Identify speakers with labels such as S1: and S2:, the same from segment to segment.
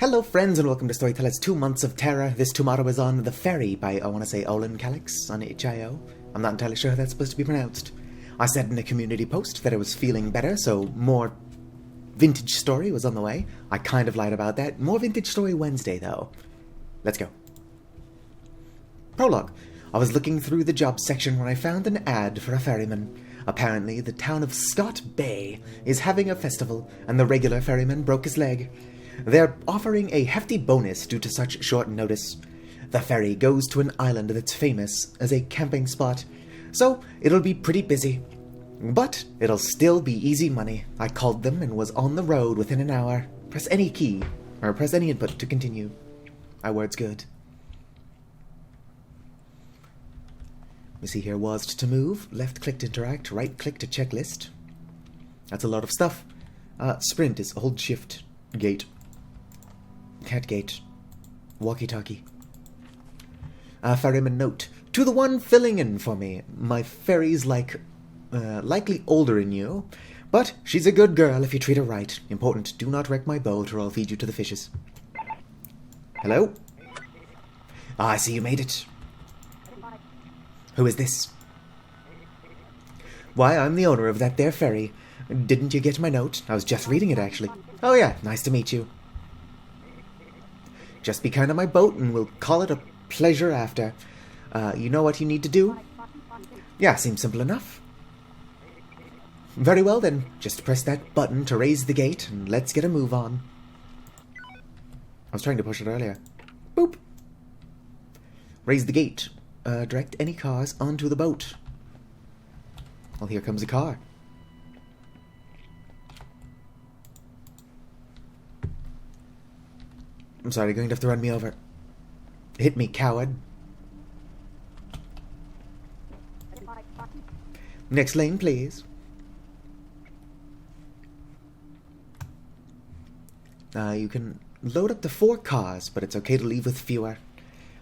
S1: Hello friends and welcome to Storyteller's 2 Months of Terror. This TMoT is on The Ferry by, I want to say, olinkalex on itch.io. I'm not entirely sure how that's supposed to be pronounced. I said in a community post that I was feeling better, so more vintage story was on the way. I kind of lied about that. More vintage story Wednesday, though. Let's go. Prologue. I was looking through the jobs section when I found an ad for a ferryman. Apparently, the town of Scott Bay is having a festival, and the regular ferryman broke his leg. They're offering a hefty bonus due to such short notice. The ferry goes to an island that's famous as a camping spot, so it'll be pretty busy. But it'll still be easy money. I called them and was on the road within an hour. Press any key, or press any input to continue. My word's good. You see here, was to move, left click to interact, right click to checklist. That's a lot of stuff. Sprint is hold shift, gate. Cat gate. Walkie-talkie. Ferryman note. To the one filling in for me. My ferry's likely older than you, but she's a good girl if you treat her right. Important, do not wreck my boat or I'll feed you to the fishes. Hello? I see you made it. Who is this? Why, I'm the owner of that there ferry. Didn't you get my note? I was just reading it, actually. Oh yeah, nice to meet you. Just be kind on my boat and we'll call it a pleasure after. You know what you need to do? Yeah, seems simple enough. Very well then, just press that button to raise the gate and let's get a move on. I was trying to push it earlier. Boop. Raise the gate. Direct any cars onto the boat. Well, here comes a car. I'm sorry, you're going to have to run me over. Hit me, coward. Next lane, please. You can load up to 4 cars, but it's okay to leave with fewer.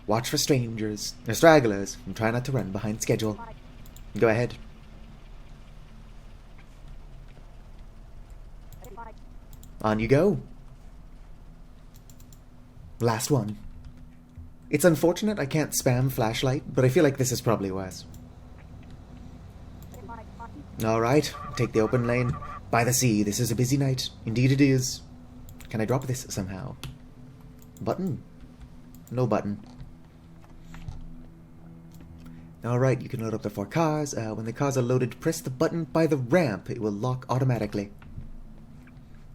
S1: Watch for strangers, or stragglers, and try not to run behind schedule. Go ahead. On you go. Last one. It's unfortunate I can't spam flashlight, but I feel like this is probably worse. Alright, take the open lane. By the sea, this is a busy night. Indeed it is. Can I drop this somehow? Button? No button. Alright, you can load up the 4 cars. When the cars are loaded, press the button by the ramp. It will lock automatically.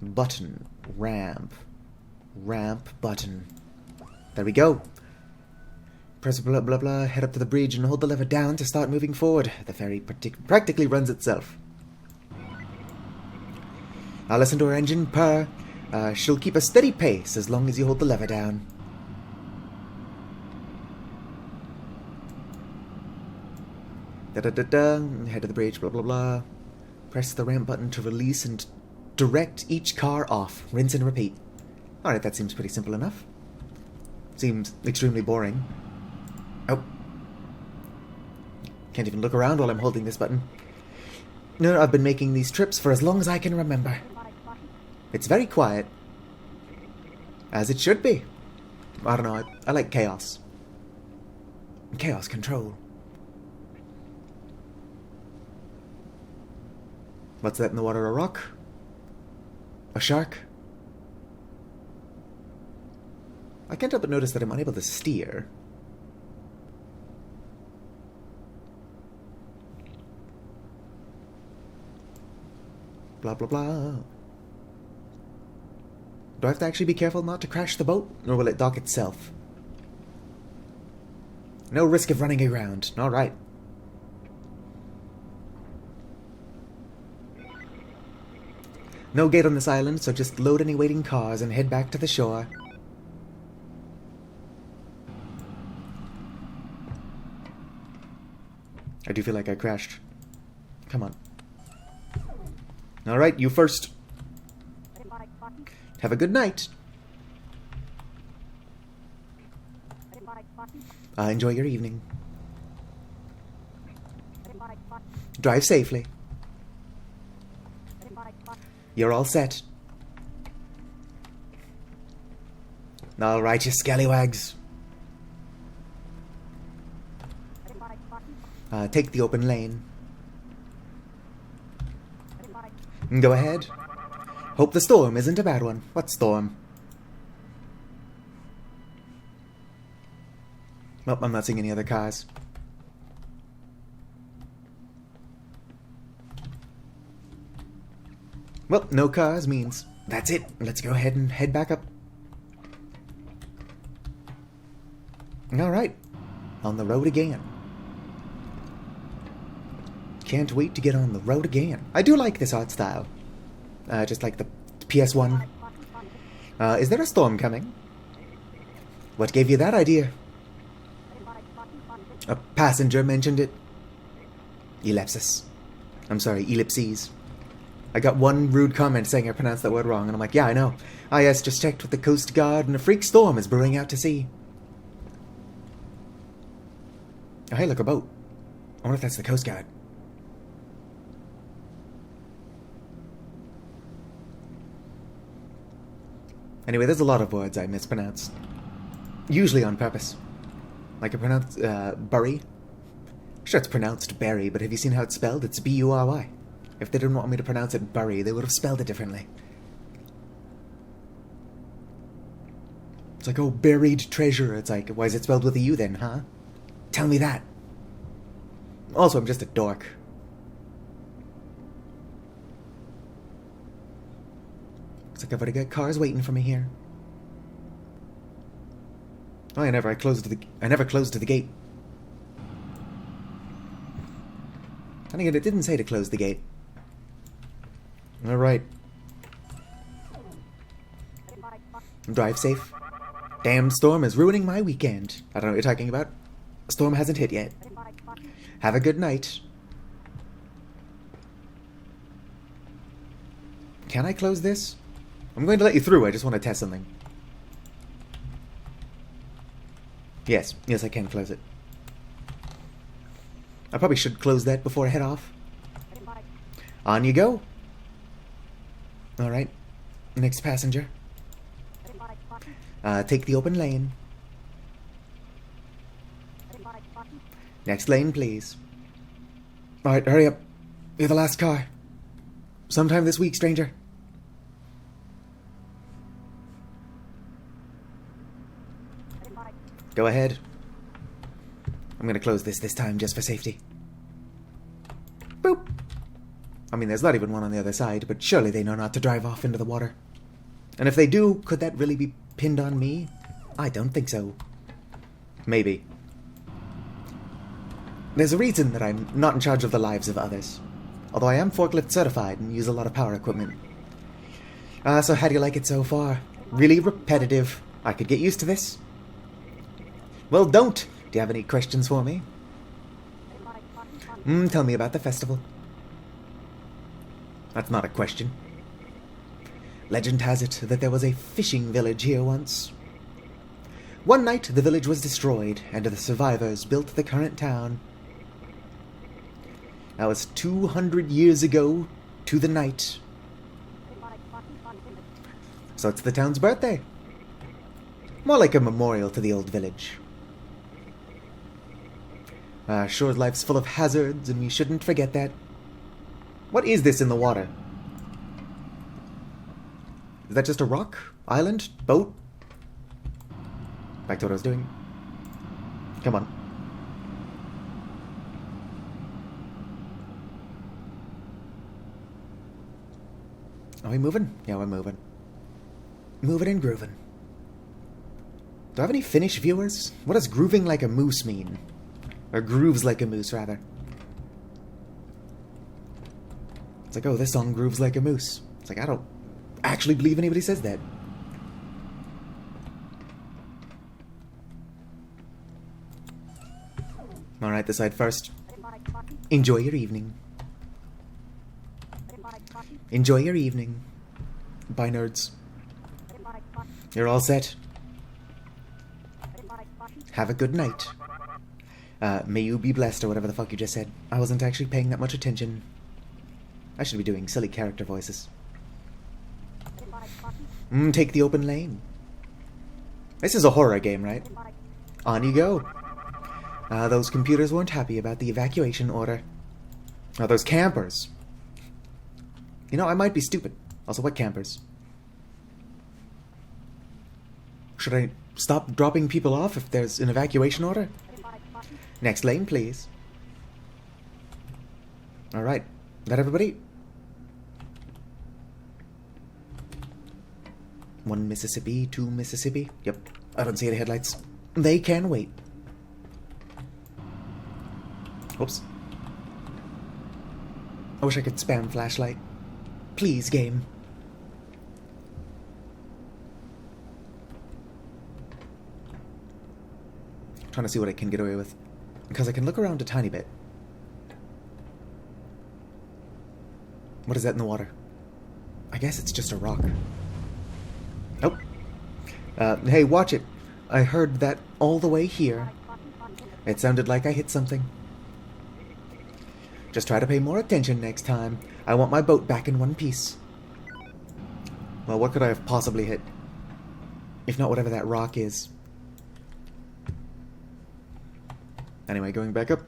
S1: Button. Ramp. Ramp button. There we go. Press blah blah blah, head up to the bridge and hold the lever down to start moving forward. The ferry practically runs itself. I'll listen to her engine purr. She'll keep a steady pace as long as you hold the lever down. Da-da-da-da, head to the bridge, blah blah blah. Press the ramp button to release and direct each car off. Rinse and repeat. Alright, that seems pretty simple enough. Seems extremely boring. Oh. Can't even look around while I'm holding this button. No, I've been making these trips for as long as I can remember. It's very quiet. As it should be. I don't know, I like chaos. Chaos control. What's that in the water? A rock? A shark? I can't help but notice that I'm unable to steer. Blah blah blah. Do I have to actually be careful not to crash the boat, or will it dock itself? No risk of running aground. Alright. No gate on this island, so just load any waiting cars and head back to the shore. I do feel like I crashed. Come on. Alright, you first. Have a good night. Enjoy your evening. Drive safely. You're all set. Alright, you scallywags. Take the open lane. Go ahead. Hope the storm isn't a bad one. What storm? Well, I'm not seeing any other cars. Well, no cars means that's it. Let's go ahead and head back up. Alright. On the road again. Can't wait to get on the road again. I do like this art style. Just like the PS1. Is there a storm coming? What gave you that idea? A passenger mentioned it. Ellipsis. I'm sorry, ellipses. I got one rude comment saying I pronounced that word wrong, and I'm like, yeah, I know. IS just checked with the Coast Guard, and a freak storm is brewing out to sea. Oh, hey, look, a boat. I wonder if that's the Coast Guard. Anyway, there's a lot of words I mispronounce. Usually on purpose. Like I pronounce, Bury. Sure, it's pronounced Berry, but have you seen how it's spelled? It's B-U-R-Y. If they didn't want me to pronounce it Bury, they would have spelled it differently. It's like, oh, buried treasure. It's like, why is it spelled with a U then, huh? Tell me that. Also, I'm just a dork. Looks like I've already got cars waiting for me here. Oh, I never closed to the gate. And again, it didn't say to close the gate. Alright. Drive safe. Damn storm is ruining my weekend. I don't know what you're talking about. Storm hasn't hit yet. Have a good night. Can I close this? I'm going to let you through, I just want to test something. Yes, I can close it. I probably should close that before I head off. On you go. Alright, next passenger. Take the open lane. Next lane, please. Alright, hurry up. You're the last car. Sometime this week, stranger. Go ahead. I'm gonna close this time just for safety. Boop! I mean, there's not even one on the other side, but surely they know not to drive off into the water. And if they do, could that really be pinned on me? I don't think so. Maybe. There's a reason that I'm not in charge of the lives of others. Although I am forklift certified and use a lot of power equipment. So how do you like it so far? Really repetitive. I could get used to this. Well, don't. Do you have any questions for me? Tell me about the festival. That's not a question. Legend has it that there was a fishing village here once. One night, the village was destroyed, and the survivors built the current town. That was 200 years ago to the night. So it's the town's birthday. More like a memorial to the old village. Sure, life's full of hazards, and we shouldn't forget that. What is this in the water? Is that just a rock? Island? Boat? Back to what I was doing. Come on. Are we moving? Yeah, we're moving. Moving and grooving. Do I have any Finnish viewers? What does grooving like a moose mean? Or grooves like a moose, rather. It's like, oh, this song grooves like a moose. It's like, I don't actually believe anybody says that. Alright, this side first. Enjoy your evening. Enjoy your evening. Bye, nerds. You're all set. Have a good night. May you be blessed, or whatever the fuck you just said. I wasn't actually paying that much attention. I should be doing silly character voices. Take the open lane. This is a horror game, right? On you go. Those computers weren't happy about the evacuation order. Oh, those campers. You know, I might be stupid. Also, what campers? Should I stop dropping people off if there's an evacuation order? Next lane, please. Alright. That everybody? 1 Mississippi, 2 Mississippi. Yep. I don't see any headlights. They can wait. Oops. I wish I could spam flashlight. Please, game. I'm trying to see what I can get away with. Because I can look around a tiny bit. What is that in the water? I guess it's just a rock. Oh. Hey, watch it. I heard that all the way here. It sounded like I hit something. Just try to pay more attention next time. I want my boat back in one piece. Well, what could I have possibly hit? If not whatever that rock is. Anyway, going back up.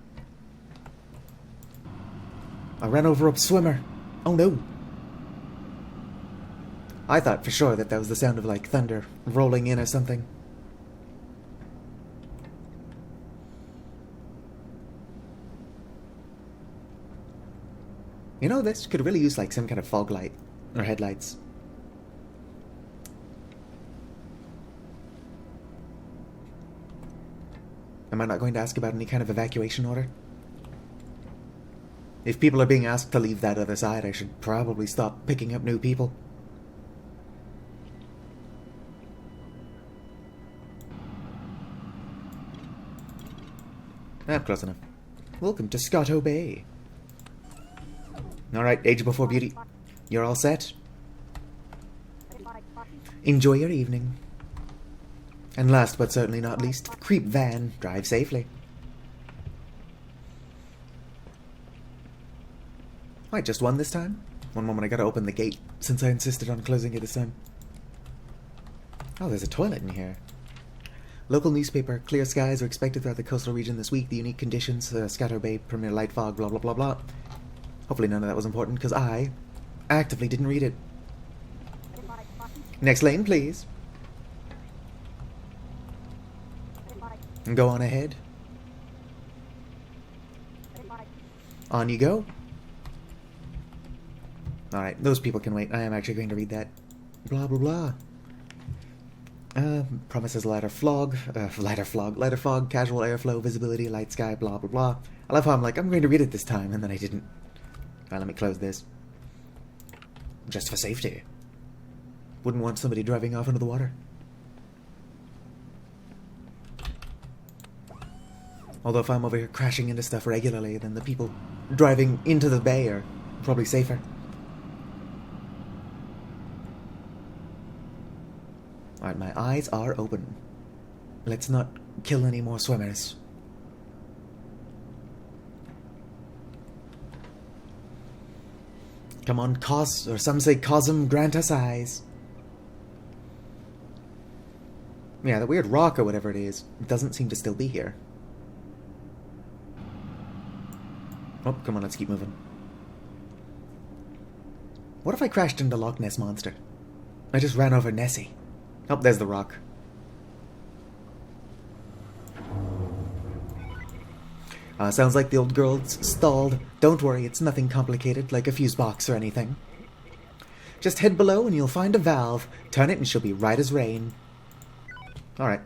S1: I ran over a swimmer. Oh no. I thought for sure that was the sound of, like, thunder rolling in or something. You know, this could really use, like, some kind of fog light or headlights. Am I not going to ask about any kind of evacuation order? If people are being asked to leave that other side, I should probably stop picking up new people. Close enough. Welcome to Scotto Bay. Alright, age before beauty. You're all set? Enjoy your evening. And last but certainly not least, creep van. Drive safely. I just won this time. One moment, I gotta open the gate, since I insisted on closing it this time. Oh, there's a toilet in here. Local newspaper, clear skies are expected throughout the coastal region this week. The unique conditions, Scotto Bay, premier light fog, blah blah blah blah. Hopefully none of that was important, because I actively didn't read it. Next lane, please. And go on ahead. On you go. Alright, those people can wait. I am actually going to read that. Blah blah blah. Promises lighter fog, casual airflow, visibility, light sky, blah blah blah. I love how I'm like, I'm going to read it this time, and then I didn't. Alright, let me close this. Just for safety. Wouldn't want somebody driving off into the water. Although if I'm over here crashing into stuff regularly, then the people driving into the bay are probably safer. Alright, my eyes are open. Let's not kill any more swimmers. Come on, or some say Cosm, grant us eyes. Yeah, the weird rock or whatever it is doesn't seem to still be here. Oh, come on, let's keep moving. What if I crashed into Loch Ness Monster? I just ran over Nessie. Oh, there's the rock. Sounds like the old girl's stalled. Don't worry, it's nothing complicated, like a fuse box or anything. Just head below and you'll find a valve. Turn it and she'll be right as rain. Alright.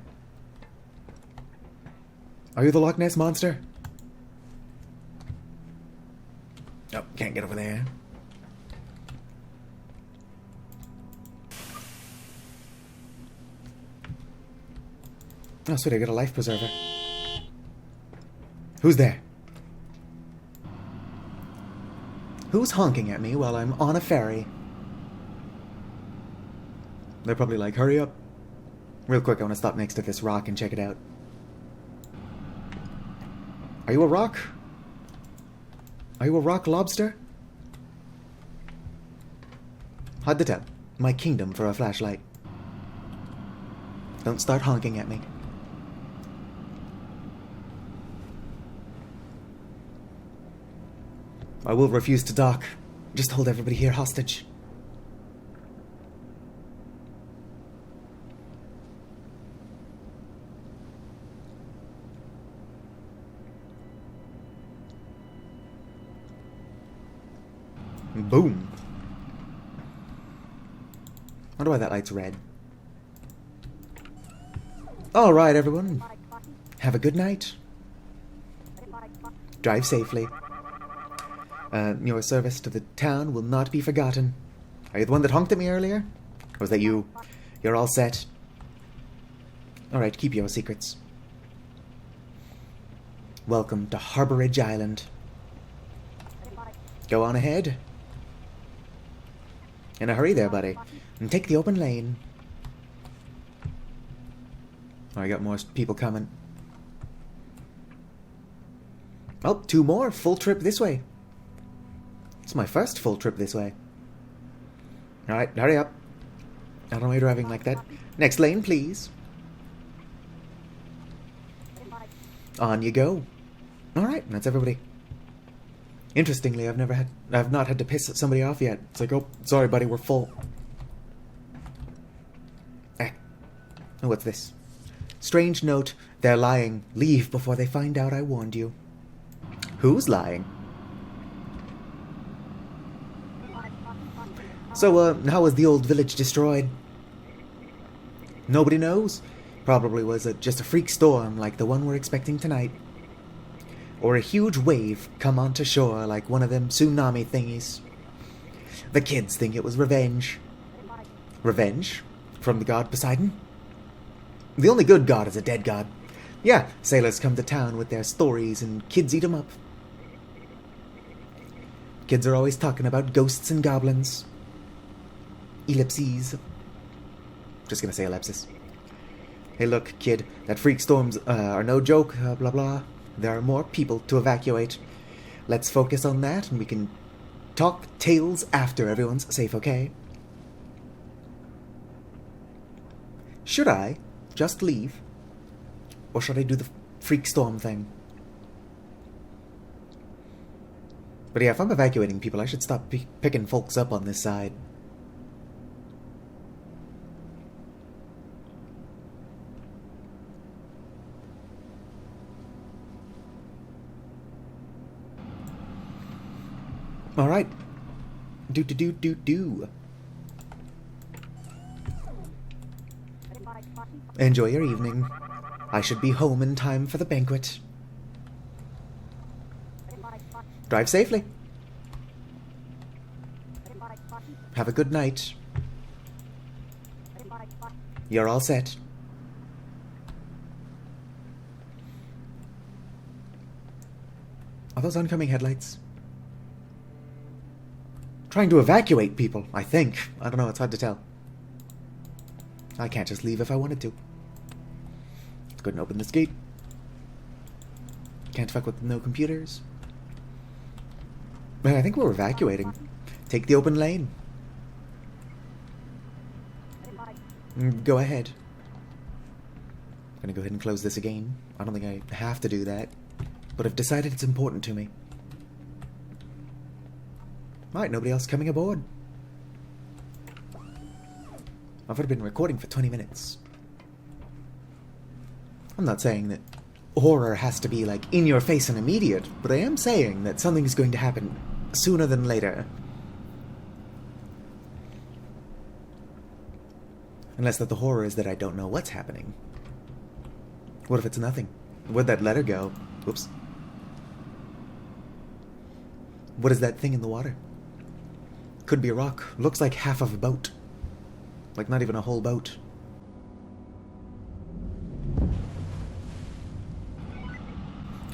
S1: Are you the Loch Ness Monster? Oh, can't get over there. Oh, sweet, I got a life preserver. Who's there? Who's honking at me while I'm on a ferry? They're probably like, hurry up. Real quick, I want to stop next to this rock and check it out. Are you a rock? Are you a rock lobster? Hard to tell. My kingdom for a flashlight. Don't start honking at me. I will refuse to dock. Just hold everybody here hostage. Boom. Wonder why that light's red. Alright, everyone. Have a good night. Drive safely. Your service to the town will not be forgotten. Are you the one that honked at me earlier? Or was that you? You're all set. Alright, keep your secrets. Welcome to Harborage Island. Go on ahead. In a hurry there, buddy. And take the open lane. Oh, I got more people coming. Oh, 2 more. Full trip this way. It's my first full trip this way. Alright, hurry up. I don't know why you're driving like that. Next lane, please. On you go. Alright, that's everybody. Interestingly, I've not had to piss somebody off yet. It's like, oh, sorry buddy, we're full. Oh, what's this? Strange note, they're lying. Leave before they find out I warned you. Who's lying? So, how was the old village destroyed? Nobody knows. Probably was just a freak storm like the one we're expecting tonight. Or a huge wave come onto shore like one of them tsunami thingies. The kids think it was revenge. Revenge? From the god Poseidon? The only good god is a dead god. Yeah, sailors come to town with their stories and kids eat 'em up. Kids are always talking about ghosts and goblins. Ellipses. Just gonna say ellipsis. Hey look, kid, that freak storms are no joke, blah blah. There are more people to evacuate. Let's focus on that and we can talk tales after everyone's safe, okay? Should I just leave? Or should I do the freak storm thing? But yeah, if I'm evacuating people, I should stop picking folks up on this side. Alright. Do. Enjoy your evening. I should be home in time for the banquet. Drive safely. Have a good night. You're all set. Are those oncoming headlights? Trying to evacuate people, I think. I don't know, it's hard to tell. I can't just leave if I wanted to. Let's go ahead and open this gate. Can't fuck with no computers. Man, I think we're evacuating. Take the open lane. Go ahead. I'm gonna go ahead and close this again. I don't think I have to do that, but I've decided it's important to me. Right, nobody else coming aboard. I've already been recording for 20 minutes. I'm not saying that horror has to be, like, in your face and immediate, but I am saying that something's going to happen sooner than later. Unless that the horror is that I don't know what's happening. What if it's nothing? Where'd that letter go? Whoops. What is that thing in the water? Could be a rock. Looks like half of a boat. Like not even a whole boat.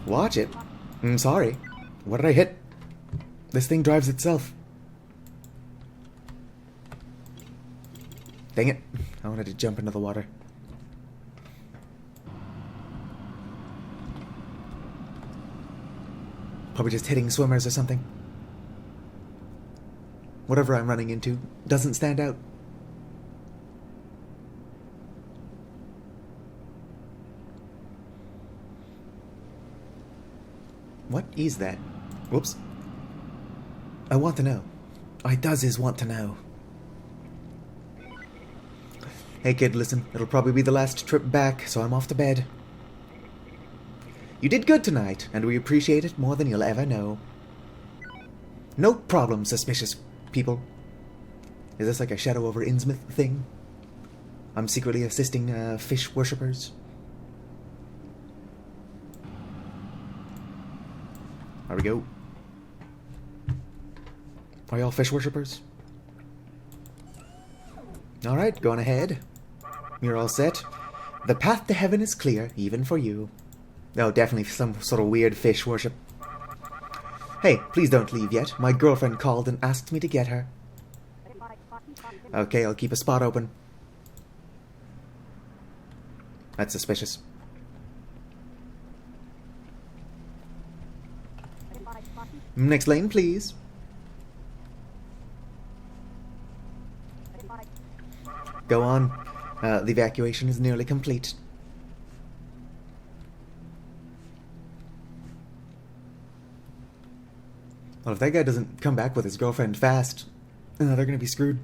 S1: Watch it. I'm sorry. What did I hit? This thing drives itself. Dang it. I wanted to jump into the water. Probably just hitting swimmers or something. Whatever I'm running into doesn't stand out. What is that? Whoops. I want to know. I does is want to know. Hey kid, listen. It'll probably be the last trip back, so I'm off to bed. You did good tonight, and we appreciate it more than you'll ever know. No problem, suspicious people. Is this like a Shadow over Innsmouth thing? I'm secretly assisting fish worshippers. There we go. Are y'all fish worshippers? Alright, go on ahead. You're all set. The path to heaven is clear, even for you. Oh, definitely some sort of weird fish worship. Hey, please don't leave yet. My girlfriend called and asked me to get her. Okay, I'll keep a spot open. That's suspicious. Next lane, please. Go on. The evacuation is nearly complete. Well, if that guy doesn't come back with his girlfriend fast, they're gonna be screwed.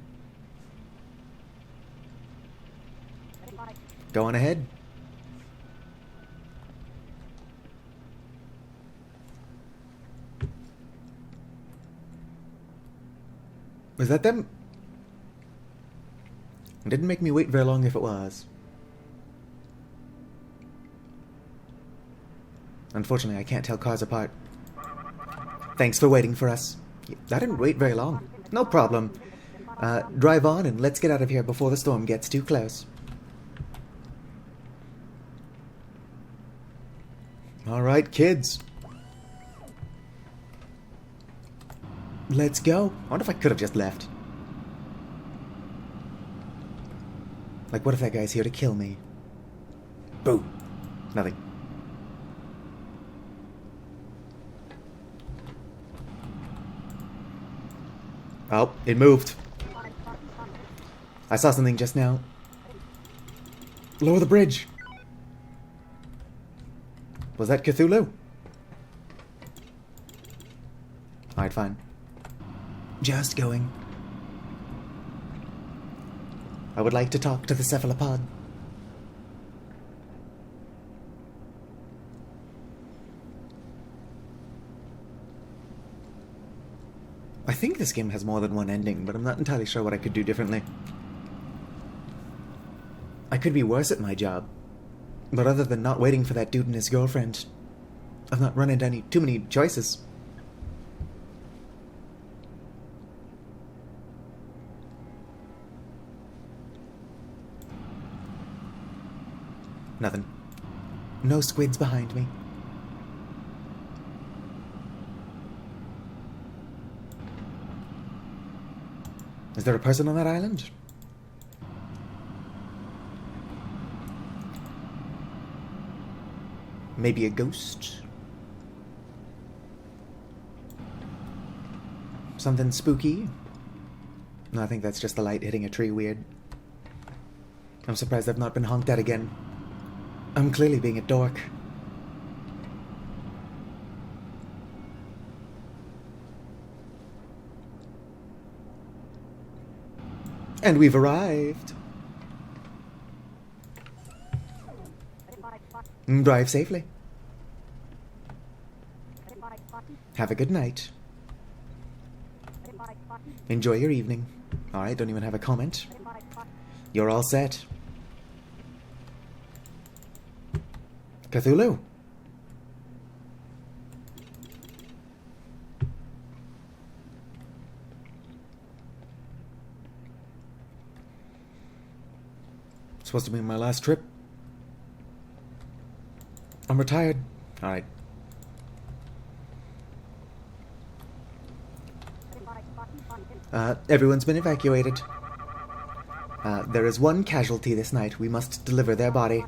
S1: Go on ahead. Was that them? It didn't make me wait very long if it was. Unfortunately, I can't tell cars apart. Thanks for waiting for us. I didn't wait very long. No problem. Drive on and let's get out of here before the storm gets too close. Alright, kids. Let's go. I wonder if I could have just left. Like, what if that guy's here to kill me? Boom. Nothing. Oh, it moved. I saw something just now. Lower the bridge. Was that Cthulhu? Alright, fine. Just going. I would like to talk to the cephalopod. I think this game has more than one ending, but I'm not entirely sure what I could do differently. I could be worse at my job, but other than not waiting for that dude and his girlfriend, I've not run into too many choices. Nothing. No squids behind me. Is there a person on that island? Maybe a ghost? Something spooky? No, I think that's just the light hitting a tree weird. I'm surprised I've not been honked at again. I'm clearly being a dork. And we've arrived. Drive safely. Have a good night. Enjoy your evening. Alright, don't even have a comment. You're all set. Cthulhu. It's supposed to be my last trip. I'm retired. Alright. Everyone's been evacuated. There is one casualty this night. We must deliver their body.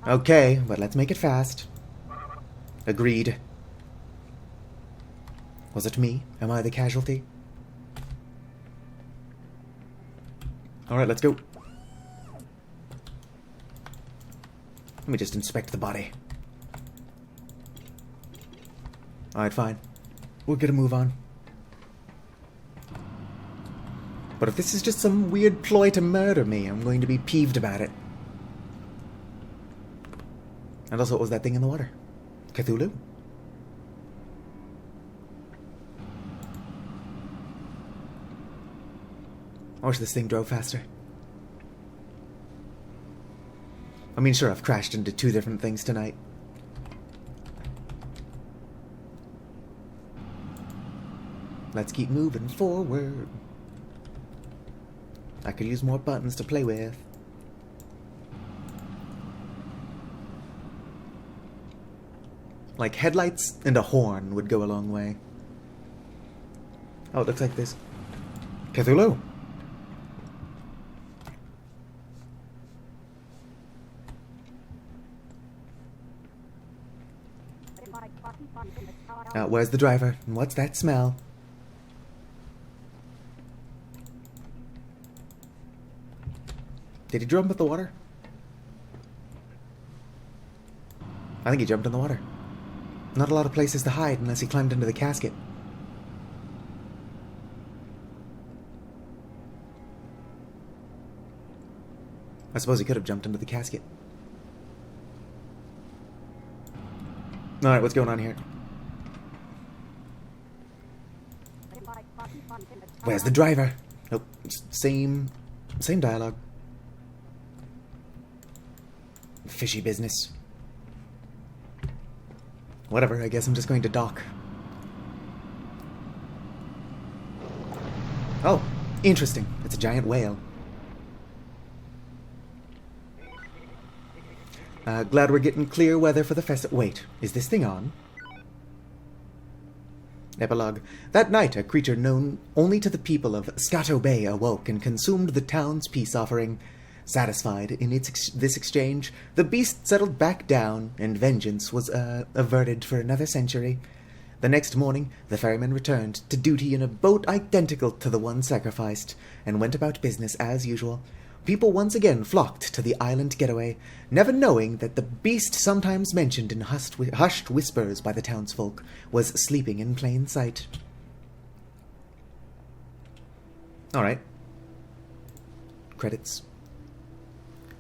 S1: Okay, but let's make it fast. Agreed. Was it me? Am I the casualty? Alright, let's go. Let me just inspect the body. Alright, fine. We're gonna move on. But if this is just some weird ploy to murder me, I'm going to be peeved about it. And also, what was that thing in the water? Cthulhu? I wish this thing drove faster. I mean, sure, I've crashed into 2 different things tonight. Let's keep moving forward. I could use more buttons to play with. Like headlights and a horn would go a long way. Oh, it looks like this. Cthulhu! Where's the driver? And what's that smell? Did he jump in the water? I think he jumped in the water. Not a lot of places to hide unless he climbed into the casket. I suppose he could have jumped into the casket. Alright, what's going on here? Where's the driver? Nope, same dialogue. Fishy business. Whatever, I guess I'm just going to dock. Oh, interesting. It's a giant whale. Glad we're getting clear weather for the festival. Wait, is this thing on? Epilogue. That night, a creature known only to the people of Scato Bay awoke and consumed the town's peace offering. Satisfied in this exchange, the beast settled back down, and vengeance was averted for another century. The next morning, the ferryman returned to duty in a boat identical to the one sacrificed, and went about business as usual. People once again flocked to the island getaway, never knowing that the beast sometimes mentioned in hushed whispers by the townsfolk was sleeping in plain sight. Alright. Credits.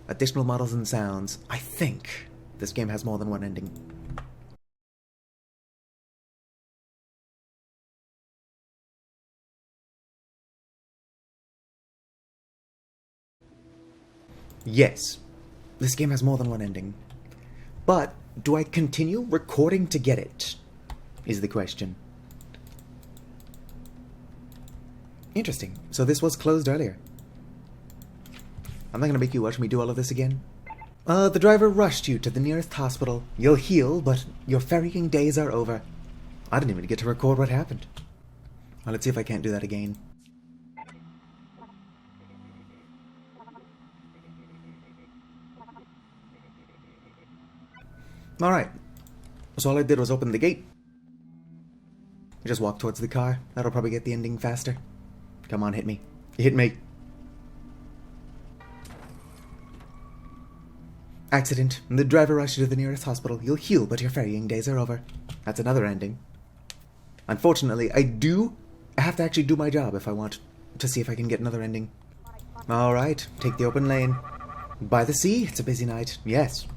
S1: Additional models and sounds. I think this game has more than one ending. Yes, this game has more than one ending. But do I continue recording to get it? Is the question. Interesting. So this was closed earlier. I'm not going to make you watch me do all of this again. The driver rushed you to the nearest hospital. You'll heal, but your ferrying days are over. I didn't even get to record what happened. Well, let's see if I can't do that again. Alright. So all I did was open the gate. Just walk towards the car. That'll probably get the ending faster. Come on, hit me. Hit me. Accident. The driver rushed you to the nearest hospital. You'll heal, but your ferrying days are over. That's another ending. Unfortunately, I do have to actually do my job if I want to see if I can get another ending. Alright, take the open lane. By the sea, it's a busy night. Yes.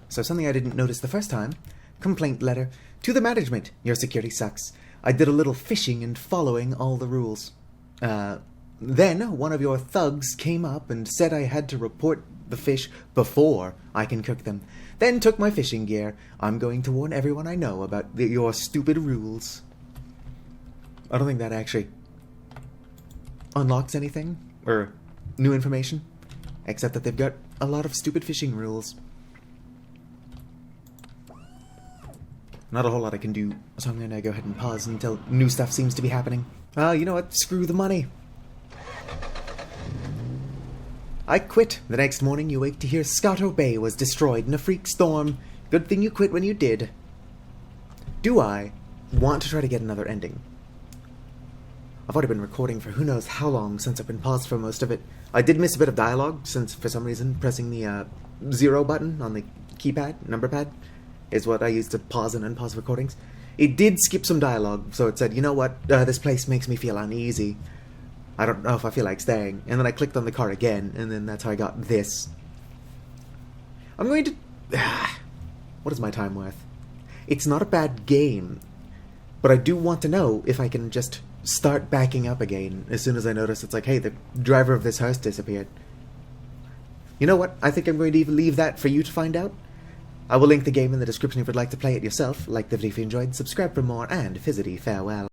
S1: So something I didn't notice the first time. Complaint letter. To the management. Your security sucks. I did a little fishing and following all the rules. Then one of your thugs came up and said I had to report the fish before I can cook them. Then took my fishing gear. I'm going to warn everyone I know about your stupid rules. I don't think that actually unlocks anything or new information, except that they've got a lot of stupid fishing rules. Not a whole lot I can do, so I'm gonna go ahead and pause until new stuff seems to be happening. You know what? Screw the money. I quit. The next morning you wake to hear Scato Bay was destroyed in a freak storm. Good thing you quit when you did. Do I want to try to get another ending? I've already been recording for who knows how long since I've been paused for most of it. I did miss a bit of dialogue since for some reason pressing the 0 button on the keypad, number pad, is what I use to pause and unpause recordings. It did skip some dialogue, so it said, you know what, this place makes me feel uneasy. I don't know if I feel like staying. And then I clicked on the car again, and then that's how I got this. I'm going to... What is my time worth? It's not a bad game, but I do want to know if I can just start backing up again as soon as I notice it's like, hey, the driver of this hearse disappeared. You know what? I think I'm going to even leave that for you to find out. I will link the game in the description if you'd like to play it yourself. Like the video if you enjoyed, subscribe for more, and fizzity farewell.